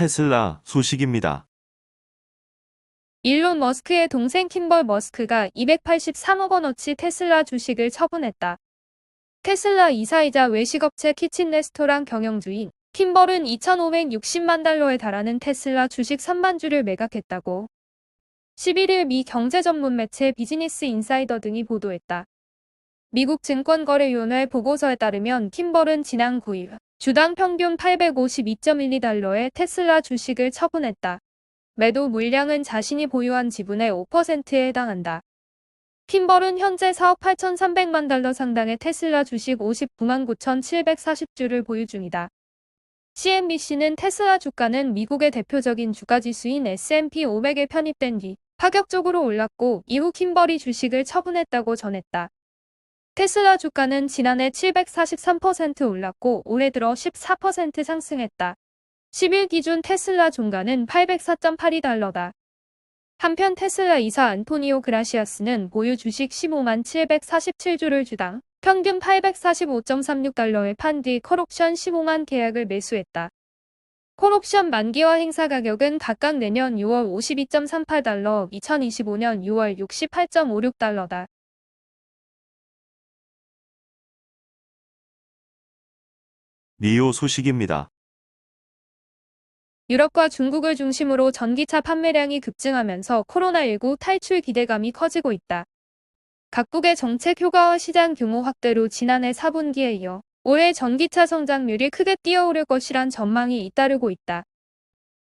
테슬라 소식입니다. 일론 머스크의 동생 킴벌 머스크가 283억 원어치 테슬라 주식을 처분했다. 테슬라 이사이자 외식업체 키친레스토랑 경영주인 킴벌은 2,560만 달러에 달하는 테슬라 주식 3만 주를 매각했다고 11일 미 경제 전문 매체 비즈니스 인사이더 등이 보도했다. 미국 증권거래위원회 보고서에 따르면 킴벌은 지난 9일 주당 평균 852.12달러의 테슬라 주식을 처분했다. 매도 물량은 자신이 보유한 지분의 5%에 해당한다. 킴벌은 현재 4억 8,300만 달러 상당의 테슬라 주식 59만 9,740주를 보유 중이다. CNBC는 테슬라 주가는 미국의 대표적인 주가지수인 S&P 500에 편입된 뒤 파격적으로 올랐고 이후 킴벌이 주식을 처분했다고 전했다. 테슬라 주가는 지난해 743% 올랐고 올해 들어 14% 상승했다. 10일 기준 테슬라 종가는 804.82달러다. 한편 테슬라 이사 안토니오 그라시아스는 보유 주식 15만 747주를 주당 평균 845.36달러에 판 뒤 콜옵션 15만 계약을 매수했다. 콜옵션 만기와 행사 가격은 각각 내년 6월 52.38달러, 2025년 6월 68.56달러다. 니오 소식입니다. 유럽과 중국을 중심으로 전기차 판매량이 급증하면서 코로나19 탈출 기대감이 커지고 있다. 각국의 정책 효과와 시장 규모 확대로 지난해 4분기에 이어 올해 전기차 성장률이 크게 뛰어오를 것이란 전망이 잇따르고 있다.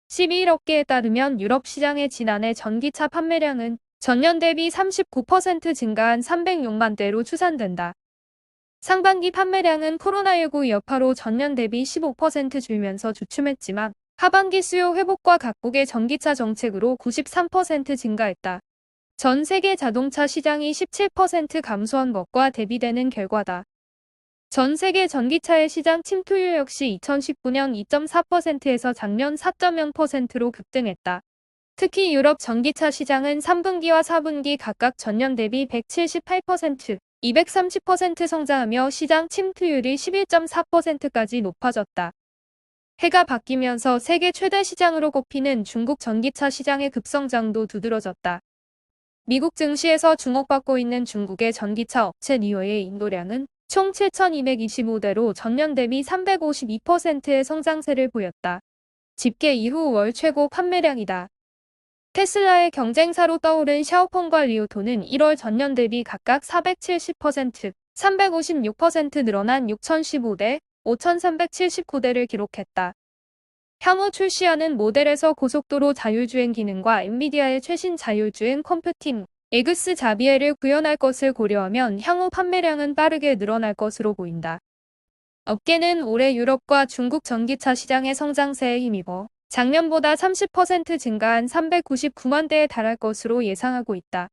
12일 업계에 따르면 유럽 시장의 지난해 전기차 판매량은 전년 대비 39% 증가한 306만 대로 추산된다. 상반기 판매량은 코로나19 여파로 전년 대비 15% 줄면서 주춤했지만 하반기 수요 회복과 각국의 전기차 정책으로 93% 증가했다. 전 세계 자동차 시장이 17% 감소한 것과 대비되는 결과다. 전 세계 전기차의 시장 침투율 역시 2019년 2.4%에서 작년 4.0%로 급등했다. 특히 유럽 전기차 시장은 3분기와 4분기 각각 전년 대비 178%, 230% 성장하며 시장 침투율이 11.4%까지 높아졌다. 해가 바뀌면서 세계 최대 시장으로 꼽히는 중국 전기차 시장의 급성장도 두드러졌다. 미국 증시에서 주목받고 있는 중국의 전기차 업체 니오의 인도량은 총 7,225대로 전년 대비 352%의 성장세를 보였다. 집계 이후 월 최고 판매량이다. 테슬라의 경쟁사로 떠오른 샤오펑과 리오토는 1월 전년 대비 각각 470%, 356% 늘어난 6,015대, 5,379대를 기록했다. 향후 출시하는 모델에서 고속도로 자율주행 기능과 엔비디아의 최신 자율주행 컴퓨팅, 엑스 자비에를 구현할 것을 고려하면 향후 판매량은 빠르게 늘어날 것으로 보인다. 업계는 올해 유럽과 중국 전기차 시장의 성장세에 힘입어 작년보다 30% 증가한 399만 대에 달할 것으로 예상하고 있다.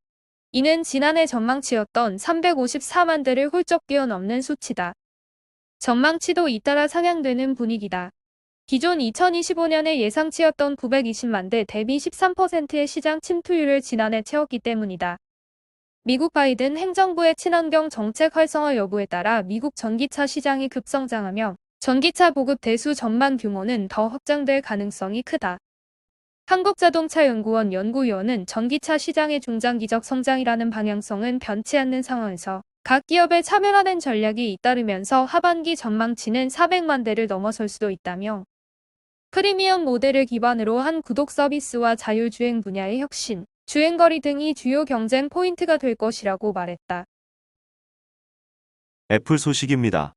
이는 지난해 전망치였던 354만 대를 훌쩍 뛰어넘는 수치다. 전망치도 잇따라 상향되는 분위기다. 기존 2025년에 예상치였던 920만 대 대비 13%의 시장 침투율을 지난해 채웠기 때문이다. 미국 바이든 행정부의 친환경 정책 활성화 여부에 따라 미국 전기차 시장이 급성장하며 전기차 보급 대수 전망 규모는 더 확장될 가능성이 크다. 한국자동차연구원 연구위원은 전기차 시장의 중장기적 성장이라는 방향성은 변치 않는 상황에서 각 기업의 차별화된 전략이 잇따르면서 하반기 전망치는 400만 대를 넘어설 수도 있다며 프리미엄 모델을 기반으로 한 구독 서비스와 자율주행 분야의 혁신, 주행거리 등이 주요 경쟁 포인트가 될 것이라고 말했다. 애플 소식입니다.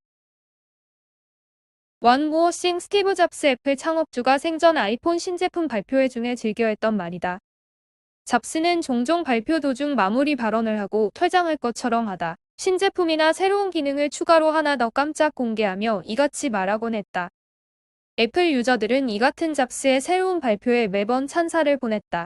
원 모어 싱 스티브 잡스 애플 창업주가 생전 아이폰 신제품 발표회 중에 즐겨했던 말이다. 잡스는 종종 발표 도중 마무리 발언을 하고 퇴장할 것처럼 하다. 신제품이나 새로운 기능을 추가로 하나 더 깜짝 공개하며 이같이 말하곤 했다. 애플 유저들은 이 같은 잡스의 새로운 발표에 매번 찬사를 보냈다.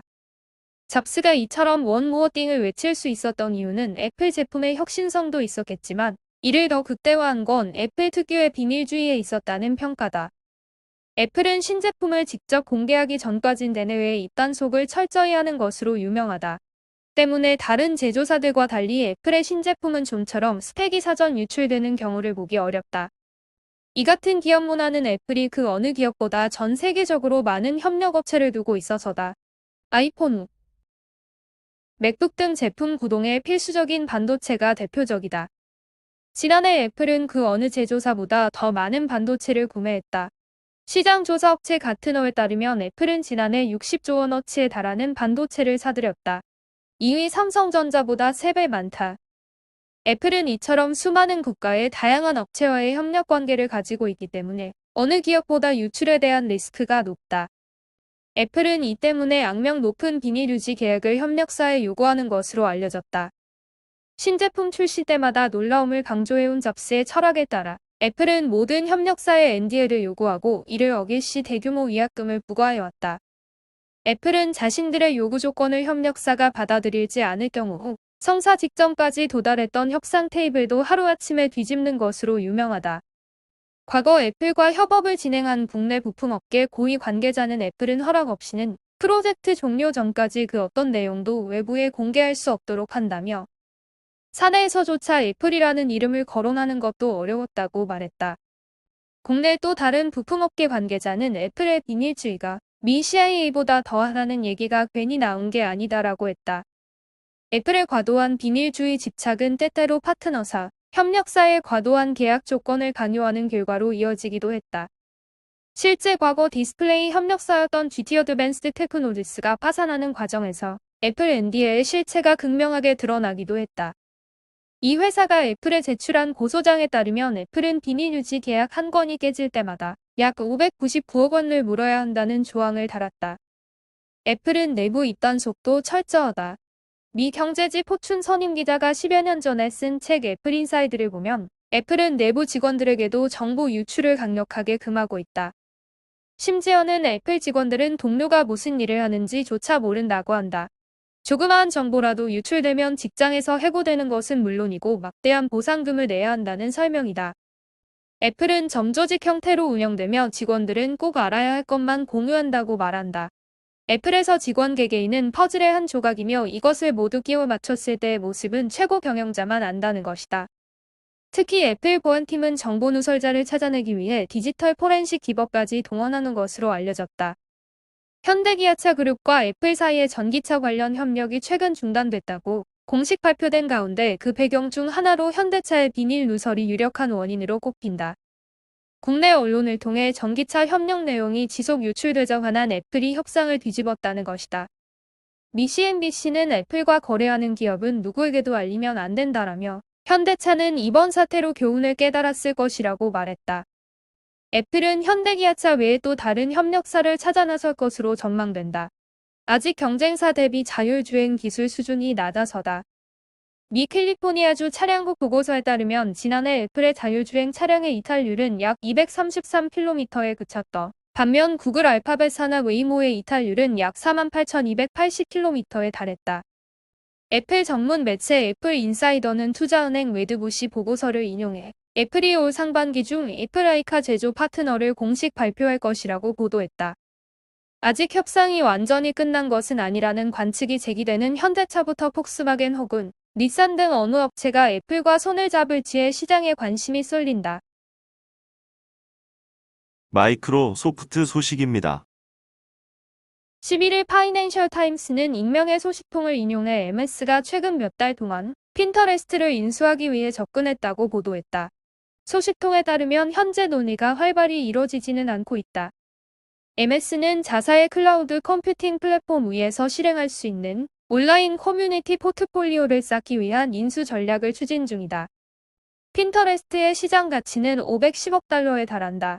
잡스가 이처럼 원 모어 띵을 외칠 수 있었던 이유는 애플 제품의 혁신성도 있었겠지만 이를 더 극대화한 건 애플 특유의 비밀주의에 있었다는 평가다. 애플은 신제품을 직접 공개하기 전까진 대내외의 입단속을 철저히 하는 것으로 유명하다. 때문에 다른 제조사들과 달리 애플의 신제품은 좀처럼 스펙이 사전 유출되는 경우를 보기 어렵다. 이 같은 기업 문화는 애플이 그 어느 기업보다 전 세계적으로 많은 협력업체를 두고 있어서다. 아이폰, 맥북 등 제품 구동에 필수적인 반도체가 대표적이다. 지난해 애플은 그 어느 제조사보다 더 많은 반도체를 구매했다. 시장 조사 업체 가트너에 따르면 애플은 지난해 60조 원어치에 달하는 반도체를 사들였다. 2위 삼성전자보다 3배 많다. 애플은 이처럼 수많은 국가의 다양한 업체와의 협력 관계를 가지고 있기 때문에 어느 기업보다 유출에 대한 리스크가 높다. 애플은 이 때문에 악명 높은 비밀 유지 계약을 협력사에 요구하는 것으로 알려졌다. 신제품 출시 때마다 놀라움을 강조해온 잡스의 철학에 따라 애플은 모든 협력사에 NDA를 요구하고 이를 어길 시 대규모 위약금을 부과해왔다. 애플은 자신들의 요구 조건을 협력사가 받아들이지 않을 경우 성사 직전까지 도달했던 협상 테이블도 하루아침에 뒤집는 것으로 유명하다. 과거 애플과 협업을 진행한 국내 부품업계 고위 관계자는 애플은 허락 없이는 프로젝트 종료 전까지 그 어떤 내용도 외부에 공개할 수 없도록 한다며 사내에서조차 애플이라는 이름을 거론하는 것도 어려웠다고 말했다. 국내 또 다른 부품업계 관계자는 애플의 비밀주의가 미 CIA보다 더하다는 얘기가 괜히 나온 게 아니다라고 했다. 애플의 과도한 비밀주의 집착은 때때로 파트너사, 협력사의 과도한 계약 조건을 강요하는 결과로 이어지기도 했다. 실제 과거 디스플레이 협력사였던 GT 어드밴스드 테크놀리스가 파산하는 과정에서 애플 NDA의 실체가 극명하게 드러나기도 했다. 이 회사가 애플에 제출한 고소장에 따르면 애플은 비밀 유지 계약 한 건이 깨질 때마다 약 599억 원을 물어야 한다는 조항을 달았다. 애플은 내부 입단속도 철저하다. 미 경제지 포춘 선임 기자가 10여 년 전에 쓴 책 애플 인사이드를 보면 애플은 내부 직원들에게도 정보 유출을 강력하게 금하고 있다. 심지어는 애플 직원들은 동료가 무슨 일을 하는지조차 모른다고 한다. 조그마한 정보라도 유출되면 직장에서 해고되는 것은 물론이고 막대한 보상금을 내야 한다는 설명이다. 애플은 점조직 형태로 운영되며 직원들은 꼭 알아야 할 것만 공유한다고 말한다. 애플에서 직원 개개인은 퍼즐의 한 조각이며 이것을 모두 끼워 맞췄을 때의 모습은 최고 경영자만 안다는 것이다. 특히 애플 보안팀은 정보 누설자를 찾아내기 위해 디지털 포렌식 기법까지 동원하는 것으로 알려졌다. 현대기아차 그룹과 애플 사이의 전기차 관련 협력이 최근 중단됐다고 공식 발표된 가운데 그 배경 중 하나로 현대차의 비밀 누설이 유력한 원인으로 꼽힌다. 국내 언론을 통해 전기차 협력 내용이 지속 유출되자 화난 애플이 협상을 뒤집었다는 것이다. 미 CNBC는 애플과 거래하는 기업은 누구에게도 알리면 안 된다라며 현대차는 이번 사태로 교훈을 깨달았을 것이라고 말했다. 애플은 현대기아차 외에 또 다른 협력사를 찾아 나설 것으로 전망된다. 아직 경쟁사 대비 자율주행 기술 수준이 낮아서다. 미 캘리포니아주 차량국 보고서에 따르면 지난해 애플의 자율주행 차량의 이탈률은 약 233km에 그쳤다. 반면 구글 알파벳 산하 웨이모의 이탈률은 약 48,280km에 달했다. 애플 전문 매체 애플 인사이더는 투자은행 웨드부시 보고서를 인용해 애플이 올 상반기 중 애플 아이카 제조 파트너를 공식 발표할 것이라고 보도했다. 아직 협상이 완전히 끝난 것은 아니라는 관측이 제기되는 현대차부터 폭스바겐 혹은 닛산 등 어느 업체가 애플과 손을 잡을지에 시장에 관심이 쏠린다. 마이크로소프트 소식입니다. 11일 파이낸셜 타임스는 익명의 소식통을 인용해 MS가 최근 몇 달 동안 핀터레스트를 인수하기 위해 접근했다고 보도했다. 소식통에 따르면 현재 논의가 활발히 이뤄지지는 않고 있다. MS는 자사의 클라우드 컴퓨팅 플랫폼 위에서 실행할 수 있는 온라인 커뮤니티 포트폴리오를 쌓기 위한 인수 전략을 추진 중이다. 핀터레스트의 시장 가치는 510억 달러에 달한다.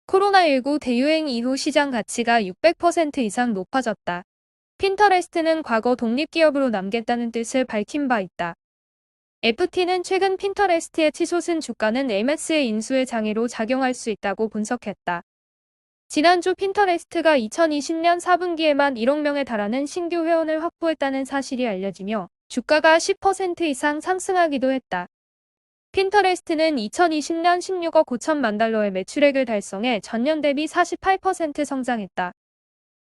코로나19 대유행 이후 시장 가치가 600% 이상 높아졌다. 핀터레스트는 과거 독립기업으로 남겠다는 뜻을 밝힌 바 있다. FT는 최근 핀터레스트의 치솟은 주가는 MS의 인수의 장애로 작용할 수 있다고 분석했다. 지난주 핀터레스트가 2020년 4분기에만 1억 명에 달하는 신규 회원을 확보했다는 사실이 알려지며 주가가 10% 이상 상승하기도 했다. 핀터레스트는 2020년 16억 5천만 달러의 매출액을 달성해 전년 대비 48% 성장했다.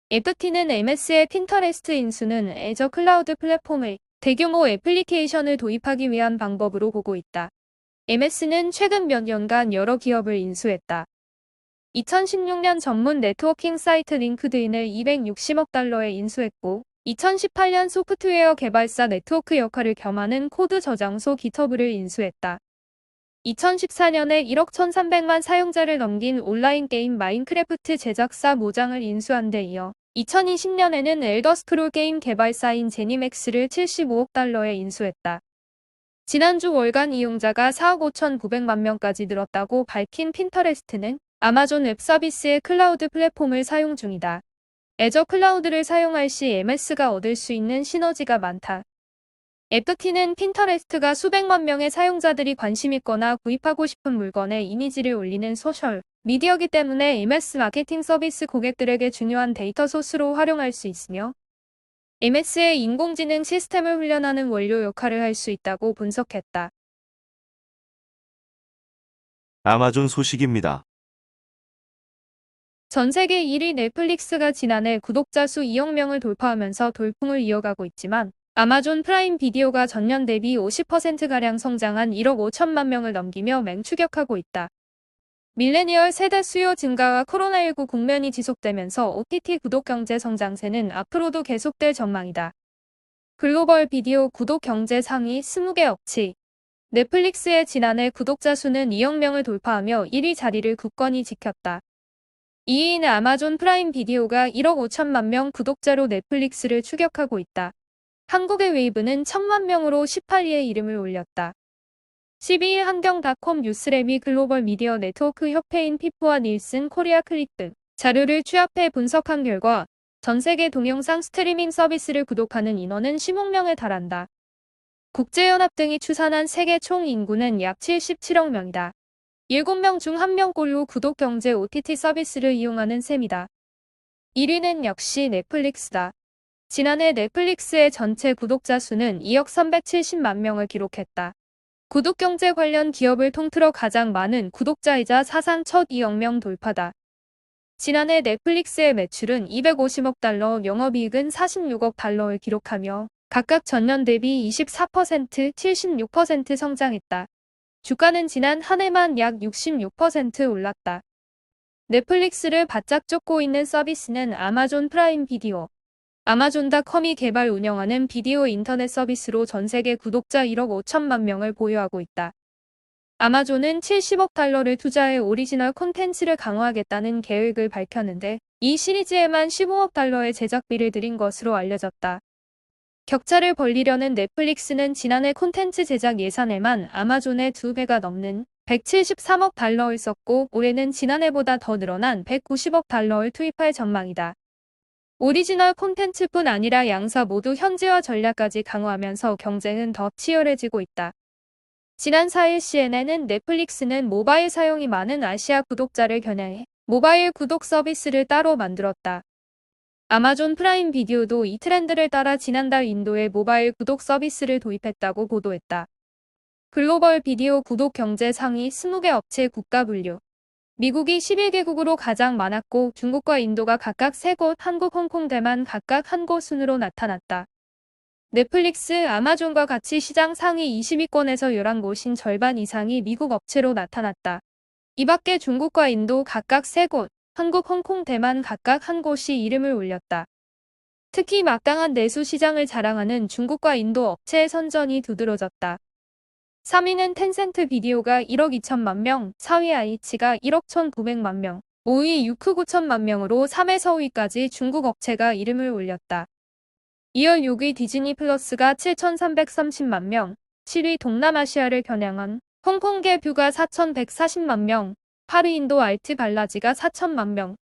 FT는 MS의 핀터레스트 인수는 애저 클라우드 플랫폼의 대규모 애플리케이션을 도입하기 위한 방법으로 보고 있다. MS는 최근 몇 년간 여러 기업을 인수했다. 2016년 전문 네트워킹 사이트 링크드인을 260억 달러에 인수했고, 2018년 소프트웨어 개발사 네트워크 역할을 겸하는 코드 저장소 기터브를 인수했다. 2014년에 1억 1,300만 사용자를 넘긴 온라인 게임 마인크래프트 제작사 모장을 인수한 데 이어 2020년에는 엘더스크롤 게임 개발사인 제니맥스를 75억 달러에 인수했다. 지난주 월간 이용자가 4억 5,900만 명까지 늘었다고 밝힌 핀터레스트는 아마존 웹 서비스의 클라우드 플랫폼을 사용 중이다. 애저 클라우드를 사용할 시 MS가 얻을 수 있는 시너지가 많다. FT는 핀터레스트가 수백만 명의 사용자들이 관심 있거나 구입하고 싶은 물건에 이미지를 올리는 소셜 미디어이기 때문에 MS 마케팅 서비스 고객들에게 중요한 데이터 소스로 활용할 수 있으며 MS의 인공지능 시스템을 훈련하는 원료 역할을 할 수 있다고 분석했다. 아마존 소식입니다. 전 세계 1위 넷플릭스가 지난해 구독자 수 2억 명을 돌파하면서 돌풍을 이어가고 있지만 아마존 프라임 비디오가 전년 대비 50%가량 성장한 1억 5천만 명을 넘기며 맹추격하고 있다. 밀레니얼 세대 수요 증가와 코로나19 국면이 지속되면서 OTT 구독 경제 성장세는 앞으로도 계속될 전망이다. 글로벌 비디오 구독 경제 상위 20개 업체 넷플릭스의 지난해 구독자 수는 2억 명을 돌파하며 1위 자리를 굳건히 지켰다. 2위인 아마존 프라임 비디오가 1억 5천만 명 구독자로 넷플릭스를 추격하고 있다. 한국의 웨이브는 1,000만 명으로 18위에 이름을 올렸다. 12일 한경닷컴 뉴스랩이 글로벌 미디어 네트워크 협회인 피프와 닐슨 코리아 클릭 등 자료를 취합해 분석한 결과 전 세계 동영상 스트리밍 서비스를 구독하는 인원은 10억 명에 달한다. 국제연합 등이 추산한 세계 총 인구는 약 77억 명이다. 7명 중 1명꼴로 구독 경제 OTT 서비스를 이용하는 셈이다. 1위는 역시 넷플릭스다. 지난해 넷플릭스의 전체 구독자 수는 2억 370만 명을 기록했다. 구독 경제 관련 기업을 통틀어 가장 많은 구독자이자 사상 첫 2억 명 돌파다. 지난해 넷플릭스의 매출은 250억 달러, 영업이익은 46억 달러를 기록하며 각각 전년 대비 24%, 76% 성장했다. 주가는 지난 한 해만 약 66% 올랐다. 넷플릭스를 바짝 쫓고 있는 서비스는 아마존 프라임 비디오. 아마존닷컴이 개발 운영하는 비디오 인터넷 서비스로 전 세계 구독자 1억 5천만 명을 보유하고 있다. 아마존은 70억 달러를 투자해 오리지널 콘텐츠를 강화하겠다는 계획을 밝혔는데 이 시리즈에만 15억 달러의 제작비를 들인 것으로 알려졌다. 격차를 벌리려는 넷플릭스는 지난해 콘텐츠 제작 예산에만 아마존의 2배가 넘는 173억 달러를 썼고 올해는 지난해보다 더 늘어난 190억 달러를 투입할 전망이다. 오리지널 콘텐츠뿐 아니라 양사 모두 현지화 전략까지 강화하면서 경쟁은 더 치열해지고 있다. 지난 4일 CNN은 넷플릭스는 모바일 사용이 많은 아시아 구독자를 겨냥해 모바일 구독 서비스를 따로 만들었다. 아마존 프라임 비디오도 이 트렌드를 따라 지난달 인도에 모바일 구독 서비스를 도입했다고 보도했다. 글로벌 비디오 구독 경제 상위 20개 업체 국가 분류. 미국이 11개국으로 가장 많았고 중국과 인도가 각각 3곳, 한국, 홍콩, 대만 각각 한 곳 순으로 나타났다. 넷플릭스, 아마존과 같이 시장 상위 20위권에서 11곳인 절반 이상이 미국 업체로 나타났다. 이 밖에 중국과 인도 각각 3곳, 한국, 홍콩, 대만 각각 한 곳이 이름을 올렸다. 특히 막강한 내수 시장을 자랑하는 중국과 인도 업체의 선전이 두드러졌다. 3위는 텐센트 비디오가 1억 2천만 명, 4위 아이치가 1억 1,900만 명, 5위 유크 9천만 명으로 3에서 5위까지 중국 업체가 이름을 올렸다. 이어 6위 디즈니 플러스가 7,330만 명, 7위 동남아시아를 겨냥한 홍콩계 뷰가 4,140만 명, 8위 인도 알트 발라지가 4천만 명,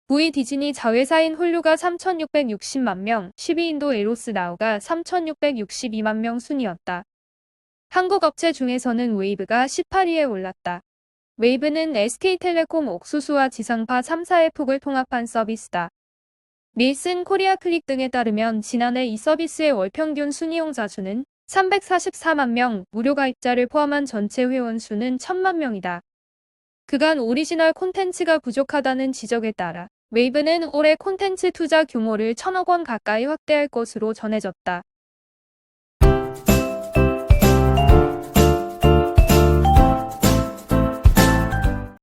9위 디즈니 자회사인 홀류가 3,660만 명, 10위 인도 에로스 나우가 3,662만 명 순이었다. 한국 업체 중에서는 웨이브가 18위에 올랐다. 웨이브는 SK텔레콤 옥수수와 지상파 3사의 폭을 통합한 서비스다. 닐슨 코리아 클릭 등에 따르면 지난해 이 서비스의 월 평균 순이용자 수는 344만 명, 무료 가입자를 포함한 전체 회원 수는 1,000만 명이다. 그간 오리지널 콘텐츠가 부족하다는 지적에 따라 웨이브는 올해 콘텐츠 투자 규모를 1,000억 원 가까이 확대할 것으로 전해졌다.